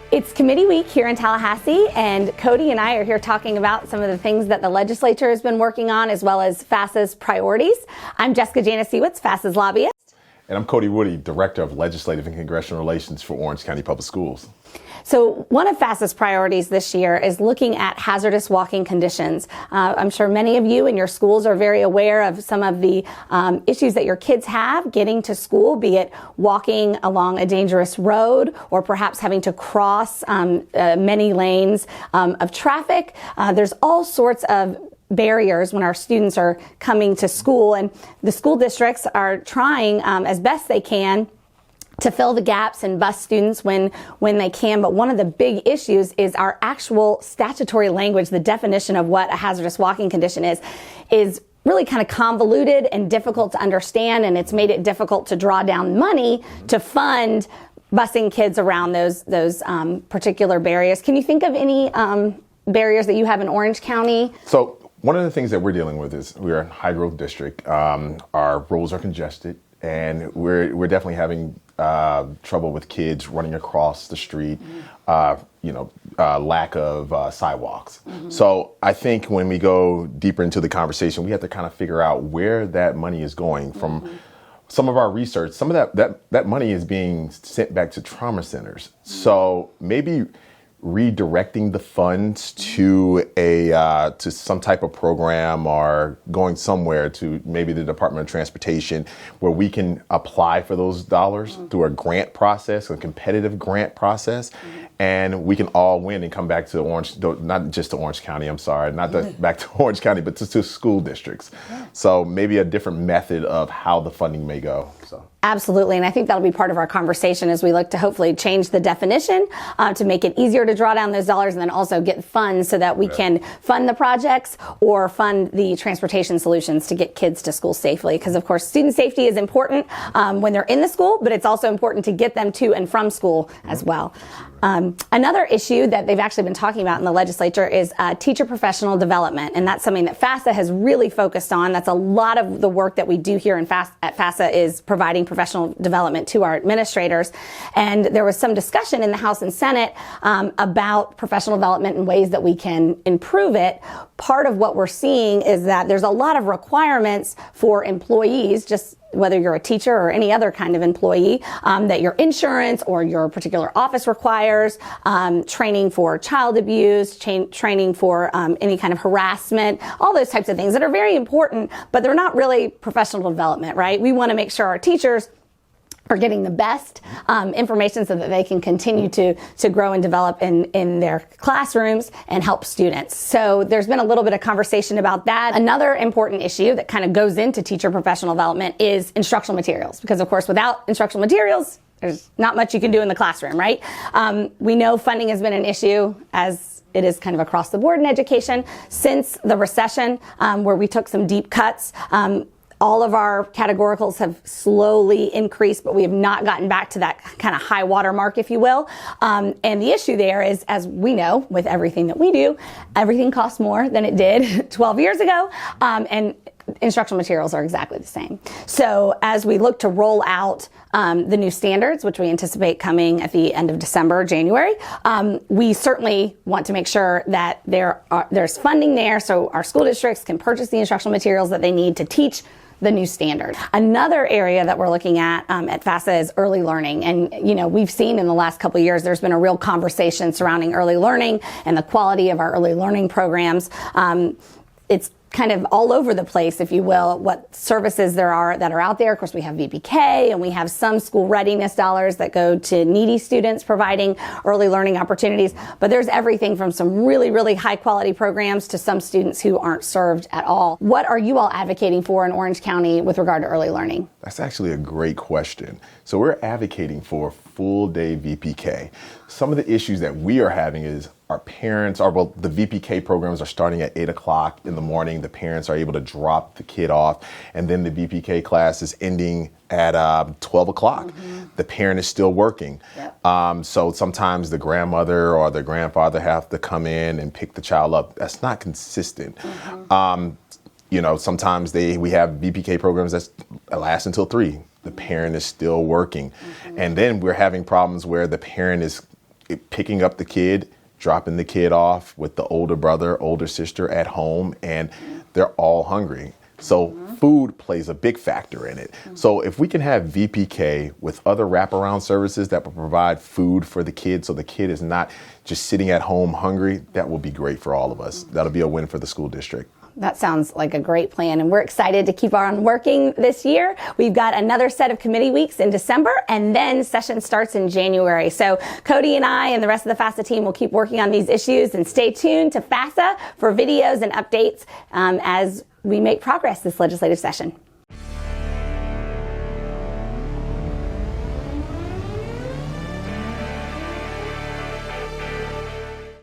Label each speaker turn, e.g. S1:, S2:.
S1: It's committee week here in Tallahassee, and Cody and I are here talking about some of the things that the legislature has been working on, as well as FASA's priorities. I'm Jessica Janasiewicz, FASA's lobbyist.
S2: And I'm Cody Woody, Director of Legislative and Congressional Relations for Orange County Public Schools.
S1: So one of FASA's priorities this year is looking at hazardous walking conditions. I'm sure many of you in your schools are very aware of some of the issues that your kids have getting to school, be it walking along a dangerous road or perhaps having to cross many lanes of traffic. There's all sorts of barriers when our students are coming to school, and the school districts are trying as best they can to fill the gaps and bus students when they can. But one of the big issues is our actual statutory language. The definition of what a hazardous walking condition is really kind of convoluted and difficult to understand, and it's made it difficult to draw down money to fund busing kids around those particular barriers. Can you think of any barriers that you have in Orange County?
S2: So one of the things that we're dealing with is we're a high growth district. Our roads are congested, and we're definitely having trouble with kids running across the street, lack of sidewalks. Mm-hmm. So I think when we go deeper into the conversation, we have to kind of figure out where that money is going from. Mm-hmm. Some of our research, some of that money is being sent back to trauma centers. Mm-hmm. So maybe redirecting the funds to to some type of program, or going somewhere to maybe the Department of Transportation where we can apply for those dollars through a grant process, a competitive grant process, and we can all win and come back to Orange, not just to Orange County, I'm sorry, not back to Orange County, but to school districts. So maybe a different method of how the funding may go. So.
S1: Absolutely, and I think that'll be part of our conversation as we look to hopefully change the definition to make it easier to draw down those dollars, and then also get funds so that we can fund the projects or fund the transportation solutions to get kids to school safely. Because of course, student safety is important when they're in the school, but it's also important to get them to and from school as well. Another issue that they've actually been talking about in the legislature is teacher professional development, and that's something that FASA has really focused on. That's a lot of the work that we do here at FASA is providing professional development to our administrators. And there was some discussion in the House and Senate about professional development and ways that we can improve it. Part of what we're seeing is that there's a lot of requirements for employees, just whether you're a teacher or any other kind of employee, that your insurance or your particular office requires, training for child abuse, training for any kind of harassment, all those types of things that are very important, but they're not really professional development, right? We want to make sure our teachers are getting the best information so that they can continue to grow and develop in their classrooms and help students. So there's been a little bit of conversation about that. Another important issue that kind of goes into teacher professional development is instructional materials, because of course without instructional materials, there's not much you can do in the classroom, right? We know funding has been an issue, as it is kind of across the board in education since the recession, where we took some deep cuts. All of our categoricals have slowly increased, but we have not gotten back to that kind of high water mark, if you will. And the issue there is, as we know, with everything that we do, everything costs more than it did 12 years ago. And instructional materials are exactly the same. So as we look to roll out the new standards, which we anticipate coming at the end of December, January, we certainly want to make sure that there's funding there so our school districts can purchase the instructional materials that they need to teach the new standard. Another area that we're looking at FASA is early learning. And, we've seen in the last couple of years, there's been a real conversation surrounding early learning and the quality of our early learning programs. It's kind of all over the place, if you will, what services there are that are out there. Of course, we have VPK, and we have some school readiness dollars that go to needy students providing early learning opportunities. But there's everything from some really, really high quality programs to some students who aren't served at all. What are you all advocating for in Orange County with regard to early learning?
S2: That's actually a great question. So we're advocating for full day VPK. Some of the issues that we are having is our parents the VPK programs are starting at 8 o'clock in the morning. The parents are able to drop the kid off, and then the VPK class is ending at 12 o'clock. Mm-hmm. The parent is still working. Yep. So sometimes the grandmother or the grandfather have to come in and pick the child up. That's not consistent. Mm-hmm. Sometimes we have VPK programs that last until 3. The parent is still working. Mm-hmm. And then we're having problems where the parent is picking up the kid, dropping the kid off with the older brother, older sister at home, and they're all hungry. So food plays a big factor in it. So if we can have VPK with other wraparound services that will provide food for the kid so the kid is not just sitting at home hungry, that will be great for all of us. That'll be a win for the school district.
S1: That sounds like a great plan, and we're excited to keep on working this year. We've got another set of committee weeks in December, and then session starts in January. So Cody and I and the rest of the FAFSA team will keep working on these issues, and stay tuned to FAFSA for videos and updates as we make progress this legislative session.